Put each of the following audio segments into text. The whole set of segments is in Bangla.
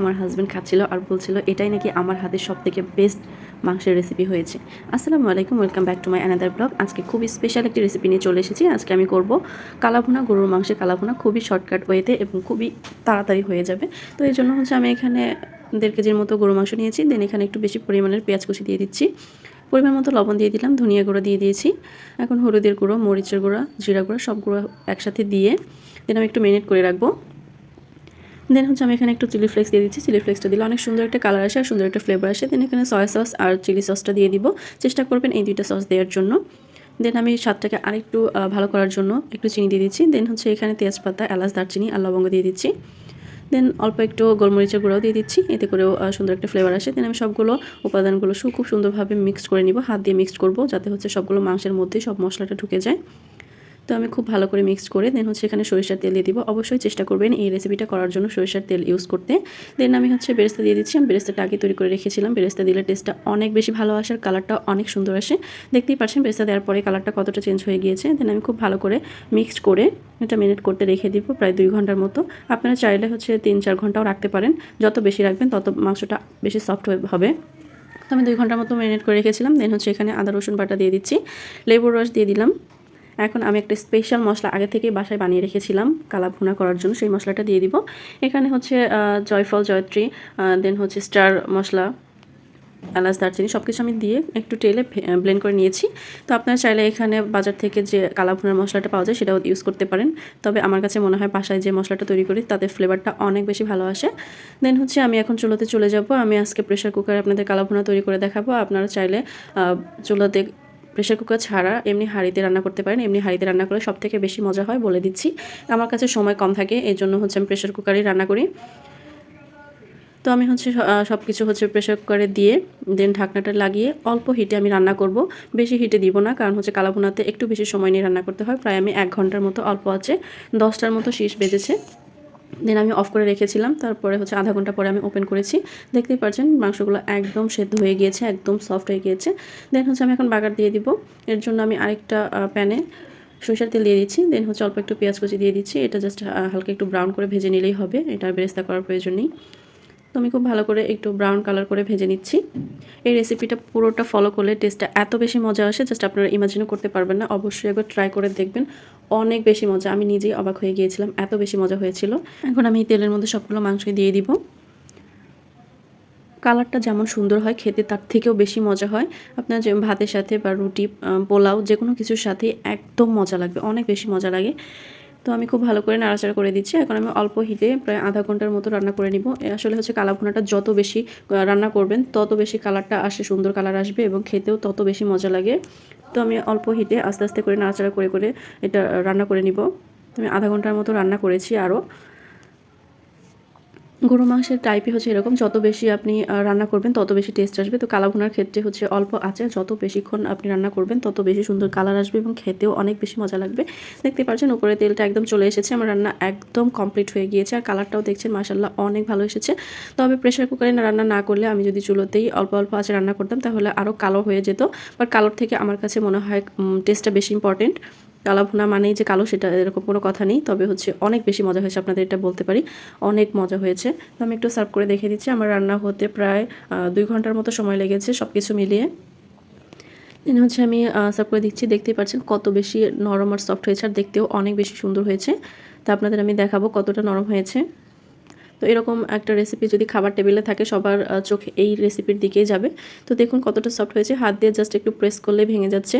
আমার হাজব্যান্ড খাচ্ছিল আর বলছিল এটাই নাকি আমার হাতের সবথেকে বেস্ট মাংসের রেসিপি হয়েছে। আসসালামু আলাইকুম, welcome back to my another blog. আজকে খুবই স্পেশাল একটি রেসিপি নিয়ে চলে এসেছি। আজকে আমি করব কালাভুনা, গরুর মাংসের কালাভুনা, খুবই শর্টকাট ওয়েতে এবং খুবই তাড়াতাড়ি হয়ে যাবে। তো এই জন্য আমি এখানে 1.5 কেজির মতো গরু মাংস নিয়েছি। দেন এখানে একটু বেশি পরিমাণের পেঁয়াজ কুচি দিয়ে দিচ্ছি, পরিমাণ মতো লবণ দিয়ে দিলাম, ধনিয়া গুঁড়ো দিয়ে দিয়েছি। এখন হলুদের গুঁড়ো, মরিচের গুঁড়ো, জিরা গুঁড়ো সব গুঁড়ো একসাথে দিয়ে দেন আমি একটু মেরিনেট করে রাখবো। দেন আমি এখানে একটু চিলি ফ্লেক্স দিয়ে দিচ্ছি। চিলি ফ্লেক্সটা দিলে অনেক সুন্দর একটা কালার আসে আর সুন্দর একটা ফ্লেভার আসে। দেন এখানে সয়া সস আর চিলি সসটা দিয়ে দিব। চেষ্টা করবেন এই দুইটা সস দেওয়ার জন্য। দেন আমি স্বাদটাকে আরেকটু ভালো করার জন্য একটু চিনি দিয়ে দিচ্ছি। দেন এখানে তেজপাতা, এলাচ, দারচিনি আর লবঙ্গ দিয়ে দিচ্ছি। দেন অল্প একটু গোলমরিচের গুঁড়াও দিয়ে দিচ্ছি, এতে করেও সুন্দর একটা ফ্লেভার আসে। দেন আমি সবগুলো উপাদানগুলো খুব সুন্দরভাবে মিক্সড করে নিব। হাত দিয়ে মিক্সড করব যাতে সবগুলো মাংসের মধ্যে সব মশলাটা ঢুকে যায়। তো আমি খুব ভালো করে মিক্স করে দেন এখানে সরিষার তেল দিয়ে দিব। অবশ্যই চেষ্টা করবেন এই রেসিপিটা করার জন্য সরিষার তেল ইউজ করতে। দেন আমি বেরেস্তা দিয়ে দিচ্ছি। আমি বেরেস্তাটা আগে তৈরি করে রেখেছিলাম। বেরেস্তা দিলে টেস্টটা অনেক বেশি ভালো আসে আর কালারটা অনেক সুন্দর আসে। দেখতেই পাচ্ছেন বেরেস্তা দেওয়ার পরে কালারটা কতটা চেঞ্জ হয়ে গিয়েছে। দেন আমি খুব ভালো করে মিক্সড করে এটা মিনিট করতে রেখে দিব প্রায় 2 ঘন্টার মতো। আপনারা চাইলে 3-4 ঘন্টাও রাখতে পারেন। যত বেশি রাখবেন তত মাংসটা বেশি সফট হবে। তো আমি 2 ঘন্টার মতো ম্যারিনেট করে রেখেছিলাম। দেন এখানে আদা রসুন বাটা দিয়ে দিচ্ছি, লেবুর রস দিয়ে দিলাম। এখন আমি একটা স্পেশাল মশলা আগে থেকে বাসায় বানিয়ে রেখেছিলাম কালাভুনা করার জন্য, সেই মশলাটা দিয়ে দিব। এখানে জয়ফল, জয়ত্রী, দেন স্টার মশলা, এলাচ, দারচিনি সব কিছু আমি দিয়ে একটু তেলে ব্লেন্ড করে নিয়েছি। তো আপনারা চাইলে এখানে বাজার থেকে যে কালাভুনার মশলাটা পাওয়া যায় সেটাও ইউজ করতে পারেন। তবে আমার কাছে মনে হয় বাসায় যে মশলাটা তৈরি করি তাতে ফ্লেভারটা অনেক বেশি ভালো আসে। দেন আমি এখন চুলোতে চলে যাব। আমি আজকে প্রেশার কুকারে আপনাদের কালাভুনা তৈরি করে দেখাবো। আপনারা চাইলে চুলোতে প্রেশার কুকার ছাড়া এমনি হাঁড়িতে রান্না করতে পারেন। এমনি হাঁড়িতে রান্না করলে সবথেকে বেশি মজা হয় বলে দিচ্ছি। আমার কাছে সময় কম থাকে, এই জন্য আমি প্রেশার কুকারেই রান্না করি। তো আমি সব কিছু প্রেশার কুকারে দিয়ে দেন ঢাকনাটা লাগিয়ে অল্প হিটে আমি রান্না করব। বেশি হিটে দিব না, কারণ কালাভুনাতে একটু বেশি সময় নিয়ে রান্না করতে হয়। প্রায় আমি 1 ঘন্টার মতো অল্প আছে 10টার মতো শীষ বেজেছে। দেন আমি অফ করে রেখেছিলাম। তারপরে আধা ঘন্টা পরে আমি ওপেন করেছি। দেখতেই পাচ্ছেন মাংসগুলো একদম সেদ্ধ হয়ে গিয়েছে, একদম সফট হয়ে গিয়েছে। দেন আমি এখন বাগার দিয়ে দিব। এর জন্য আমি আরেকটা প্যানে সরিষার তেল দিয়ে দিচ্ছি। দেন অল্প একটু পেঁয়াজ কুচি দিয়ে দিচ্ছি। এটা জাস্ট হালকা একটু ব্রাউন করে ভেজে নিলেই হবে, এটা বেরেস্তা করার প্রয়োজন নেই। তো আমি খুব ভালো করে একটু ব্রাউন কালার করে ভেজে নিচ্ছি। এই রেসিপিটা পুরোটা ফলো করলে টেস্টটা এত বেশি মজা আসে, জাস্ট আপনারা ইমাজিনও করতে পারবেন না। অবশ্যই একবার ট্রাই করে দেখবেন, অনেক বেশি মজা। আমি নিজেই অবাক হয়ে গিয়েছিলাম, এত বেশি মজা হয়েছিল। এখন আমি তেলের মধ্যে সবগুলো মাংস দিয়ে দিব। কালারটা যেমন সুন্দর হয়, খেতে তার থেকেও বেশি মজা হয়। আপনার যে ভাতের সাথে বা রুটি, পোলাও যে কোনো কিছুর সাথে একদম মজা লাগবে, অনেক বেশি মজা লাগে। তো আমি খুব ভালো করে নাড়াচাড়া করে দিচ্ছি। এখন আমি অল্প হিটে প্রায় আধা ঘন্টার মতো রান্না করে নিব। আসলে কালাভুনাটা যত বেশি রান্না করবেন তত বেশি কালারটা আসে, সুন্দর কালার আসবে এবং খেতেও তত বেশি মজা লাগে। তো আমি অল্প হিটে আস্তে আস্তে করে নাড়াচাড়া করে করে এটা রান্না করে নিব। আমি আধা ঘন্টার মতো রান্না করেছি। আরও গরু মাংসের টাইপই এরকম, যত বেশি আপনি রান্না করবেন তত বেশি টেস্ট আসবে। তো কালাভুনার ক্ষেত্রে অল্প আঁচে যত বেশিক্ষণ আপনি রান্না করবেন তত বেশি সুন্দর কালার আসবে এবং খেতেও অনেক বেশি মজা লাগবে। দেখতে পাচ্ছেন উপরে তেলটা একদম চলে এসেছে, আমার রান্না একদম কমপ্লিট হয়ে গিয়েছে আর কালারটাও দেখছেন মাশাআল্লাহ অনেক ভালো এসেছে। তবে প্রেশার কুকারে রান্না না করলে, আমি যদি চুলোতেই অল্প অল্প আঁচে রান্না করতাম তাহলে আরও কালো হয়ে যেত। বাট কালোর থেকে আমার কাছে মনে হয় টেস্টটা বেশি ইম্পর্টেন্ট। কালাভুনা মানেই যে কালো সেটা এরকম কোনো কথা নেই। তবে অনেক বেশি মজা হয়েছে, আপনাদের এটা বলতে পারি, অনেক মজা হয়েছে। তো আমি একটু সার্ভ করে দেখে দিচ্ছি। আমার রান্না হতে প্রায় 2 ঘন্টার মতো সময় লেগেছে সব কিছু মিলিয়ে। দেন আমি সার্ভ করে দিচ্ছি। দেখতেই পাচ্ছেন কত বেশি নরম আর সফট হয়েছে আর দেখতেও অনেক বেশি সুন্দর হয়েছে। তো আপনাদের আমি দেখাবো কতটা নরম হয়েছে। তো এরকম একটা রেসিপি যদি খাবার টেবিলে থাকে সবার চোখ এই রেসিপির দিকেই যাবে। তো দেখুন কতটা সফট হয়েছে, হাত দিয়ে জাস্ট একটু প্রেস করলে ভেঙে যাচ্ছে।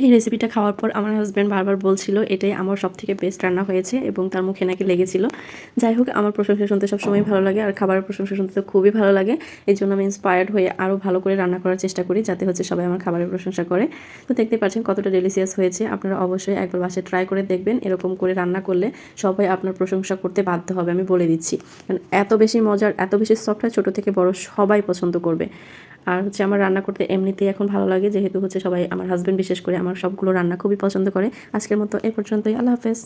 এই রেসিপিটা খাওয়ার পর আমার হাজব্যান্ড বারবার বলছিল এটাই আমার সবথেকে বেস্ট রান্না হয়েছে এবং তার মুখে নাকি লেগেছিল। যাই হোক, আমার প্রশংসা শুনতে সবসময় ভালো লাগে আর খাবারের প্রশংসা শুনতে তো খুবই ভালো লাগে। এই জন্য আমি ইন্সপায়ার্ড হয়ে আরও ভালো করে রান্না করার চেষ্টা করি, যাতে সবাই আমার খাবারের প্রশংসা করে। তো দেখতে পাচ্ছেন কতটা ডেলিশিয়াস হয়েছে। আপনারা অবশ্যই একবার বাসায় ট্রাই করে দেখবেন। এরকম করে রান্না করলে সবাই আপনার প্রশংসা করতে বাধ্য হবে, আমি বলে দিচ্ছি। কারণ এত বেশি মজার, এত বেশি সফট হয়, ছোটো থেকে বড় সবাই পছন্দ করবে। আর আমার রান্না করতে এমনিতেই এখন ভালো লাগে, যেহেতু সবাই, আমার হাজব্যান্ড বিশেষ করে আমার সবগুলো রান্না খুবই পছন্দ করে। আজকের মতো এ পর্যন্তই। আল্লাহ হাফেজ।